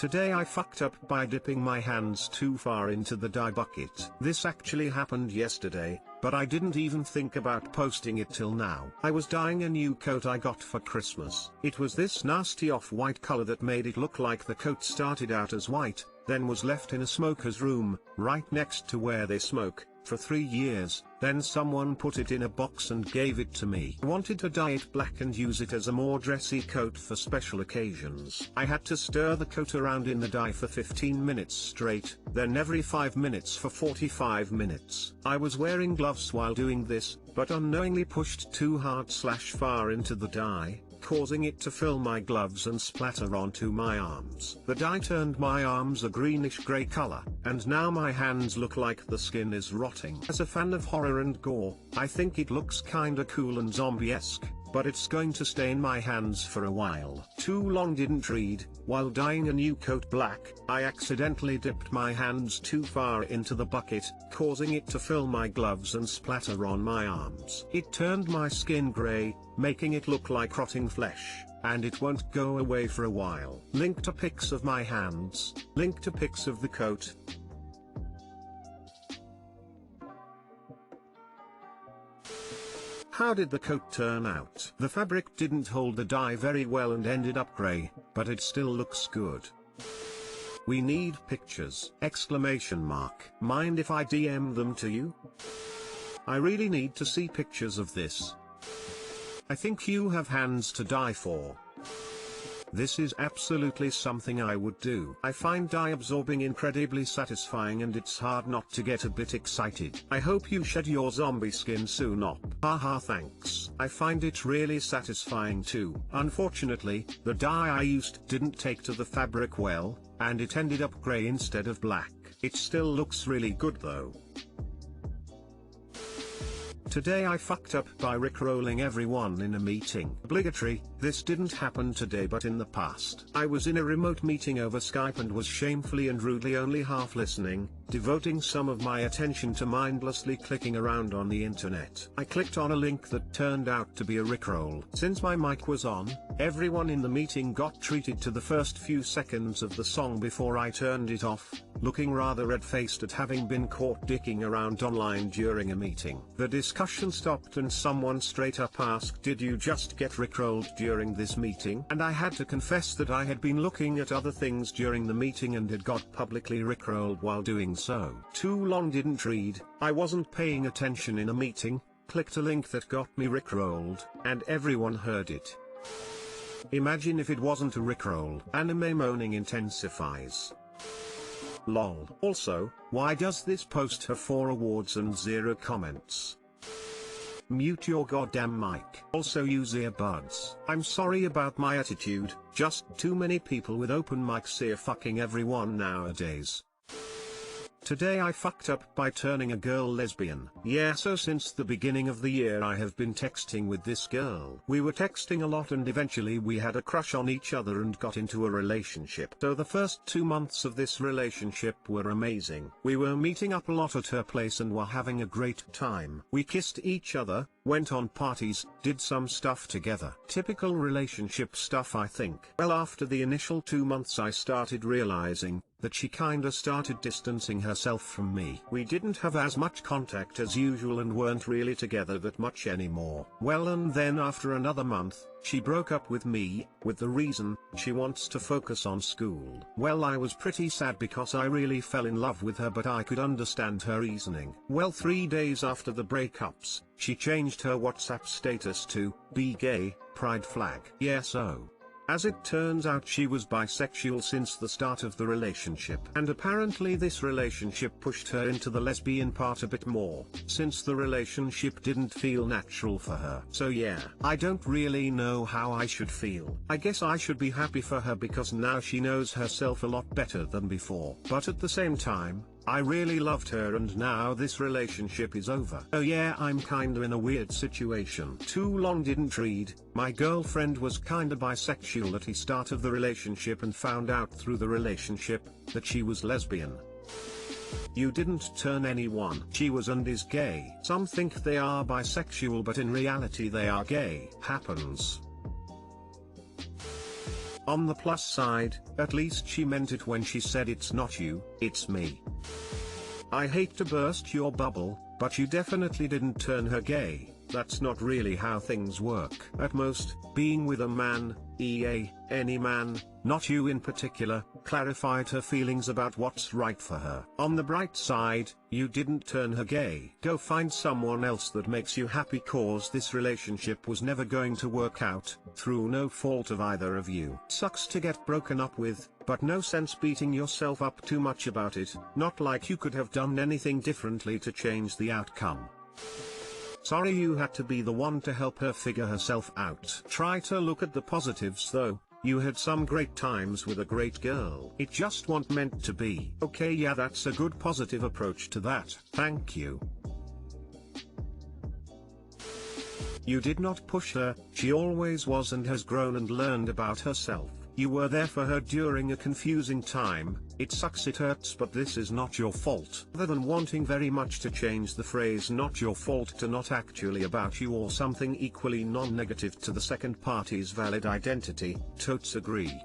Today I fucked up by dipping my hands too far into the dye bucket. This actually happened yesterday, but I didn't even think about posting it till now. I was dyeing a new coat I got for Christmas. It was this nasty off-white color that made it look like the coat started out as white, then was left in a smoker's room, right next to where they smoke, for 3 years, then someone put it in a box and gave it to me. I wanted to dye it black and use it as a more dressy coat for special occasions. I had to stir the coat around in the dye for 15 minutes straight, then every 5 minutes for 45 minutes. I was wearing gloves while doing this, but unknowingly pushed too hard/far into the dye, causing it to fill my gloves and splatter onto my arms. The dye turned my arms a greenish-grey color, and now my hands look like the skin is rotting. As a fan of horror and gore, I think it looks kinda cool and zombie-esque, but it's going to stay in my hands for a while. Too long didn't read. While dyeing a new coat black, I accidentally dipped my hands too far into the bucket, causing it to fill my gloves and splatter on my arms. It turned my skin grey, making it look like rotting flesh, and it won't go away for a while. Link to pics of my hands, link to pics of the coat. How did the coat turn out? The fabric didn't hold the dye very well and ended up grey, but it still looks good. We need pictures! Exclamation mark. Mind if I DM them to you? I really need to see pictures of this. I think you have hands to die for. This is absolutely something I would do. I find dye absorbing incredibly satisfying and it's hard not to get a bit excited. I hope you shed your zombie skin soon op. Haha thanks. I find it really satisfying too. Unfortunately, the dye I used didn't take to the fabric well, and it ended up grey instead of black. It still looks really good though. Today I fucked up by rickrolling everyone in a meeting. Obligatory, this didn't happen today but in the past. I was in a remote meeting over Skype and was shamefully and rudely only half listening, devoting some of my attention to mindlessly clicking around on the internet. I clicked on a link that turned out to be a rickroll. Since my mic was on, everyone in the meeting got treated to the first few seconds of the song before I turned it off, looking rather red-faced at having been caught dicking around online during a meeting. The discussion stopped and someone straight up asked, "Did you just get rickrolled during this meeting?" And I had to confess that I had been looking at other things during the meeting and had got publicly rickrolled while doing so. Too long didn't read. I wasn't paying attention in a meeting, clicked a link that got me rickrolled, and everyone heard it. Imagine if it wasn't a rickroll. Anime moaning intensifies. Lol. Also, why does this post have 4 awards and 0 comments? Mute your goddamn mic. Also use earbuds. I'm sorry about my attitude, just too many people with open mics here fucking everyone nowadays. Today I fucked up by turning a girl lesbian. Yeah, so since the beginning of the year I have been texting with this girl. We were texting a lot and eventually we had a crush on each other and got into a relationship. So the first 2 months of this relationship were amazing. We were meeting up a lot at her place and were having a great time. We kissed each other, went on parties, did some stuff together. Typical relationship stuff I think. Well, after the initial 2 months I started realizing that she kinda started distancing herself from me. We didn't have as much contact as usual and weren't really together that much anymore. Well, and then after another month, she broke up with me, with the reason, she wants to focus on school. Well, I was pretty sad because I really fell in love with her, but I could understand her reasoning. Well, 3 days after the breakups, she changed her WhatsApp status to, "Be gay, pride flag." Yeah, so. As it turns out she was bisexual since the start of the relationship. And apparently this relationship pushed her into the lesbian part a bit more, since the relationship didn't feel natural for her. So yeah, I don't really know how I should feel. I guess I should be happy for her because now she knows herself a lot better than before. But at the same time, I really loved her and now this relationship is over. Oh yeah, I'm kinda in a weird situation. Too long didn't read. My girlfriend was kinda bisexual at the start of the relationship and found out through the relationship that she was lesbian. You didn't turn anyone. She was and is gay. Some think they are bisexual but in reality they are gay. Happens. On the plus side, at least she meant it when she said it's not you, it's me. I hate to burst your bubble, but you definitely didn't turn her gay. That's not really how things work. At most, being with a man, any man, not you in particular, clarified her feelings about what's right for her. On the bright side, you didn't turn her gay. Go find someone else that makes you happy, cause this relationship was never going to work out, through no fault of either of you. Sucks to get broken up with, but no sense beating yourself up too much about it, not like you could have done anything differently to change the outcome. Sorry you had to be the one to help her figure herself out. Try to look at the positives though. You had some great times with a great girl. It just wasn't meant to be. Okay, yeah, that's a good positive approach to that. Thank you. You did not push her, she always was and has grown and learned about herself. You were there for her during a confusing time. It sucks, it hurts, but this is not your fault. Other than wanting very much to change the phrase "not your fault" to "not actually about you" or something equally non-negative to the second party's valid identity, totes agree.